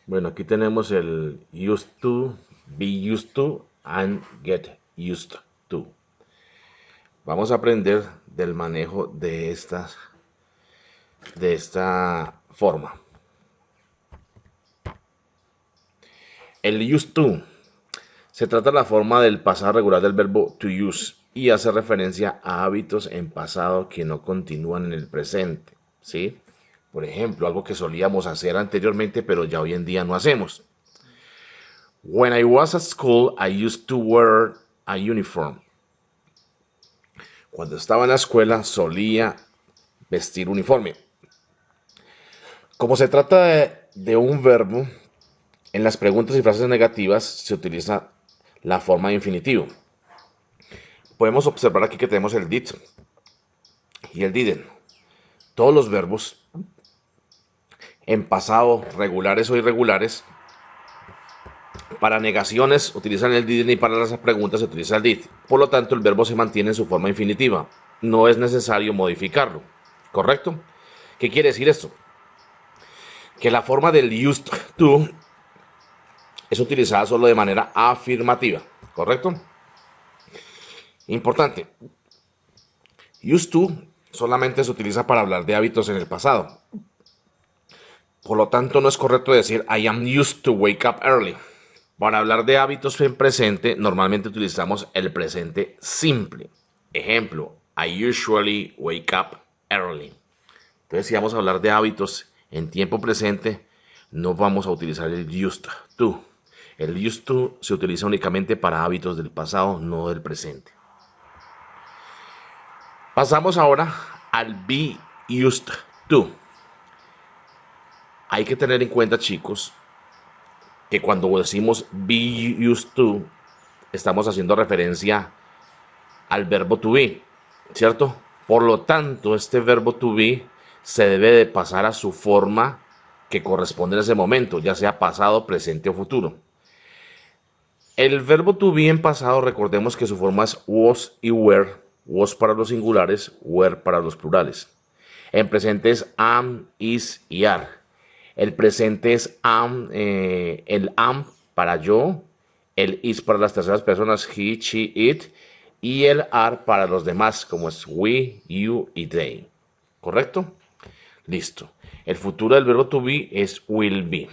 Bueno, aquí tenemos el used to, be used to, and get used to. Vamos a aprender del manejo de esta forma. El used to se trata de la forma del pasado regular del verbo to use y hace referencia a hábitos en pasado que no continúan en el presente, ¿sí? Por ejemplo, algo que solíamos hacer anteriormente, pero ya hoy en día no hacemos. When I was at school, I used to wear a uniform. Cuando estaba en la escuela, solía vestir uniforme. Como se trata de un verbo, en las preguntas y frases negativas se utiliza la forma de infinitivo. Podemos observar aquí que tenemos el did y el didn't. Todos los verbos en pasado, regulares o irregulares, para negaciones utilizan el didn't y para las preguntas se utiliza el did. Por lo tanto, el verbo se mantiene en su forma infinitiva. No es necesario modificarlo. ¿Correcto? ¿Qué quiere decir esto? Que la forma del used to es utilizada solo de manera afirmativa. ¿Correcto? Importante. Used to solamente se utiliza para hablar de hábitos en el pasado. Por lo tanto, no es correcto decir I am used to wake up early. Para hablar de hábitos en presente, normalmente utilizamos el presente simple. Ejemplo, I usually wake up early. Entonces, si vamos a hablar de hábitos en tiempo presente, no vamos a utilizar el used to. El used to se utiliza únicamente para hábitos del pasado, no del presente. Pasamos ahora al be used to. Hay que tener en cuenta, chicos, que cuando decimos be used to, estamos haciendo referencia al verbo to be, ¿cierto? Por lo tanto, este verbo to be se debe de pasar a su forma que corresponde en ese momento, ya sea pasado, presente o futuro. El verbo to be en pasado, recordemos que su forma es was y were, was para los singulares, were para los plurales. En presente es am, is y are. El presente es am, el am para yo, el is para las terceras personas, he, she, it, y el are para los demás, como es we, you y they. ¿Correcto? Listo. El futuro del verbo to be es will be.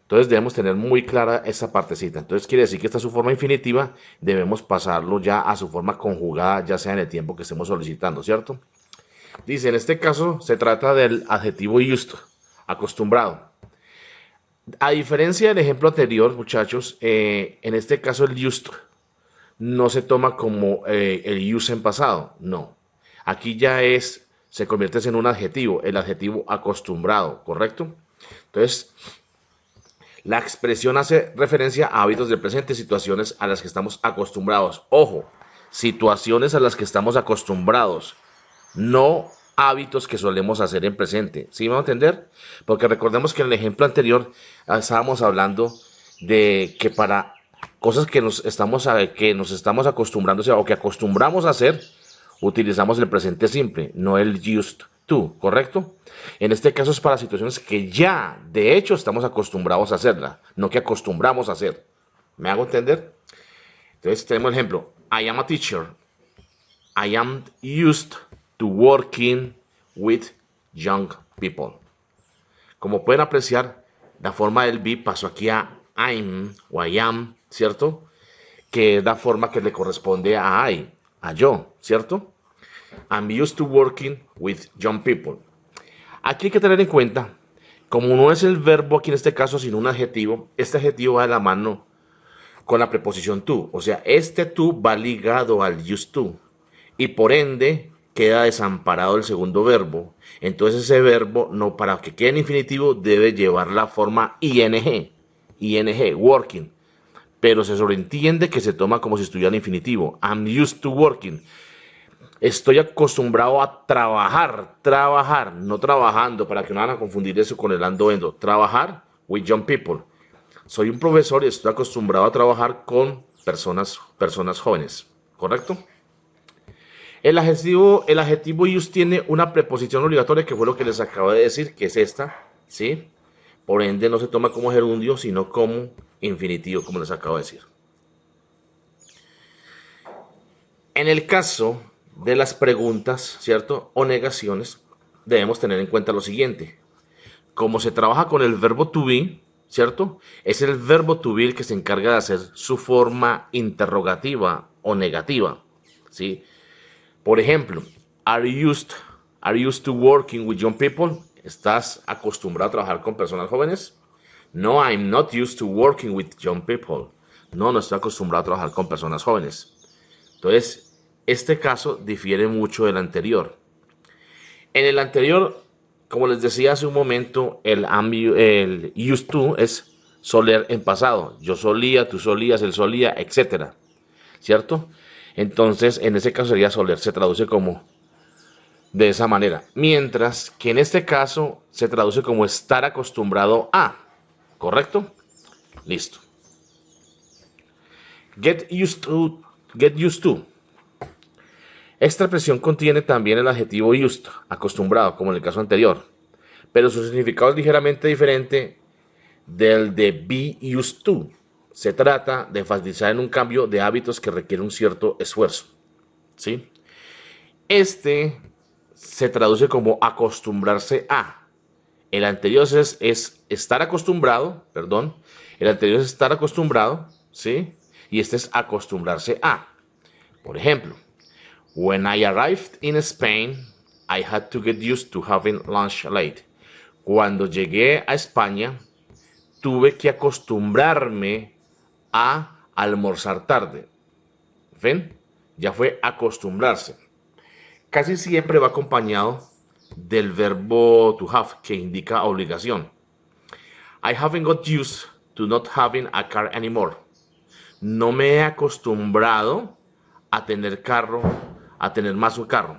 Entonces debemos tener muy clara esa partecita. Entonces quiere decir que esta es su forma infinitiva, debemos pasarlo ya a su forma conjugada, ya sea en el tiempo que estemos solicitando, ¿cierto? Dice, en este caso se trata del adjetivo used, acostumbrado. A diferencia del ejemplo anterior, muchachos, en este caso el used no se toma como el use en pasado, no. Aquí ya se convierte en un adjetivo, el adjetivo acostumbrado, ¿correcto? Entonces, la expresión hace referencia a hábitos del presente, situaciones a las que estamos acostumbrados. Ojo, situaciones a las que estamos acostumbrados, no hábitos que solemos hacer en presente. ¿Sí me va a entender? Porque recordemos que en el ejemplo anterior estábamos hablando de que para cosas que nos estamos acostumbrando, o sea, o que acostumbramos a hacer, utilizamos el presente simple, no el used to, ¿correcto? En este caso es para situaciones que ya, de hecho, estamos acostumbrados a hacerla, no que acostumbramos a hacer. ¿Me hago entender? Entonces tenemos el ejemplo, I am a teacher. I am used to working with young people. Como pueden apreciar, la forma del be pasó aquí a I'm o I am, ¿cierto? Que es la forma que le corresponde a I, a yo, ¿cierto? I'm used to working with young people. Aquí hay que tener en cuenta, como no es el verbo aquí en este caso, sino un adjetivo, este adjetivo va de la mano con la preposición to. O sea, este to va ligado al used to. Y por ende queda desamparado el segundo verbo. Entonces ese verbo, no, para que quede en infinitivo, debe llevar la forma ing, working. Pero se sobreentiende que se toma como si estuviera en infinitivo. I'm used to working. Estoy acostumbrado a trabajar, no trabajando, para que no van a confundir eso con el ando endo. Trabajar with young people. Soy un profesor y estoy acostumbrado a trabajar con personas jóvenes. ¿Correcto? El adjetivo use tiene una preposición obligatoria que fue lo que les acabo de decir, que es esta, ¿sí? Por ende, no se toma como gerundio, sino como infinitivo, como les acabo de decir. En el caso de las preguntas, ¿cierto? O negaciones, debemos tener en cuenta lo siguiente. Como se trabaja con el verbo to be, ¿cierto? Es el verbo to be el que se encarga de hacer su forma interrogativa o negativa, ¿sí? Por ejemplo, are you used to working with young people? ¿Estás acostumbrado a trabajar con personas jóvenes? No, I'm not used to working with young people. No, no estoy acostumbrado a trabajar con personas jóvenes. Entonces, este caso difiere mucho del anterior. En el anterior, como les decía hace un momento, el used to es soler en pasado. Yo solía, tú solías, él solía, etcétera. ¿Cierto? Entonces, en ese caso sería soler, se traduce como de esa manera. Mientras que en este caso se traduce como estar acostumbrado a. ¿Correcto? Listo. Get used to. Get used to. Esta expresión contiene también el adjetivo used, acostumbrado, como en el caso anterior, pero su significado es ligeramente diferente del de be used to. Se trata de enfatizar en un cambio de hábitos que requiere un cierto esfuerzo, ¿sí? Este se traduce como acostumbrarse a. El anterior es estar acostumbrado, perdón. El anterior es estar acostumbrado, ¿sí? Y este es acostumbrarse a. Por ejemplo, when I arrived in Spain, I had to get used to having lunch late. Cuando llegué a España, tuve que acostumbrarme a almorzar tarde. ¿Ven? Ya fue acostumbrarse. Casi siempre va acompañado del verbo to have, que indica obligación. I haven't got used to not having a car anymore. No me he acostumbrado a tener carro, a tener más un carro.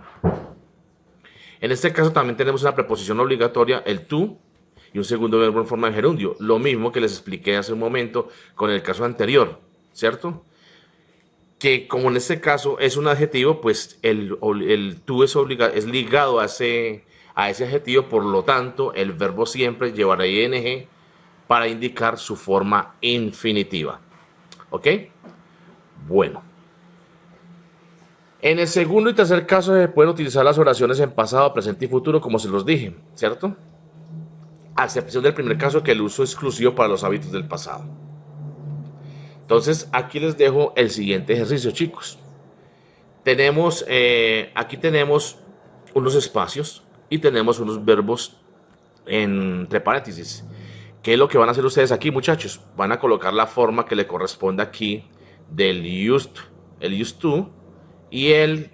En este caso también tenemos una preposición obligatoria, el to, y un segundo verbo en forma de gerundio. Lo mismo que les expliqué hace un momento con el caso anterior, ¿cierto? Que como en este caso es un adjetivo, pues el to es ligado a ese adjetivo, por lo tanto el verbo siempre llevará ing para indicar su forma infinitiva. ¿Ok? Bueno. En el segundo y tercer caso se pueden utilizar las oraciones en pasado, presente y futuro, como se los dije, ¿cierto? A excepción del primer caso, que el uso es exclusivo para los hábitos del pasado. Entonces, aquí les dejo el siguiente ejercicio, chicos. Aquí tenemos unos espacios y tenemos unos verbos entre paréntesis. ¿Qué es lo que van a hacer ustedes aquí, muchachos? Van a colocar la forma que le corresponde aquí del el used to y el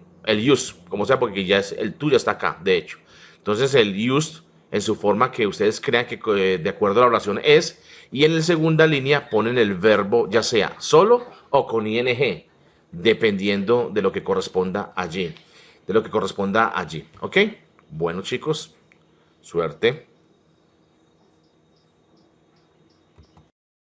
use, como sea, porque ya es el to ya está acá, de hecho. Entonces el used en su forma que ustedes crean que de acuerdo a la oración es, y en la segunda línea ponen el verbo ya sea solo o con ing, dependiendo de lo que corresponda allí. ¿Ok? Bueno, chicos, suerte.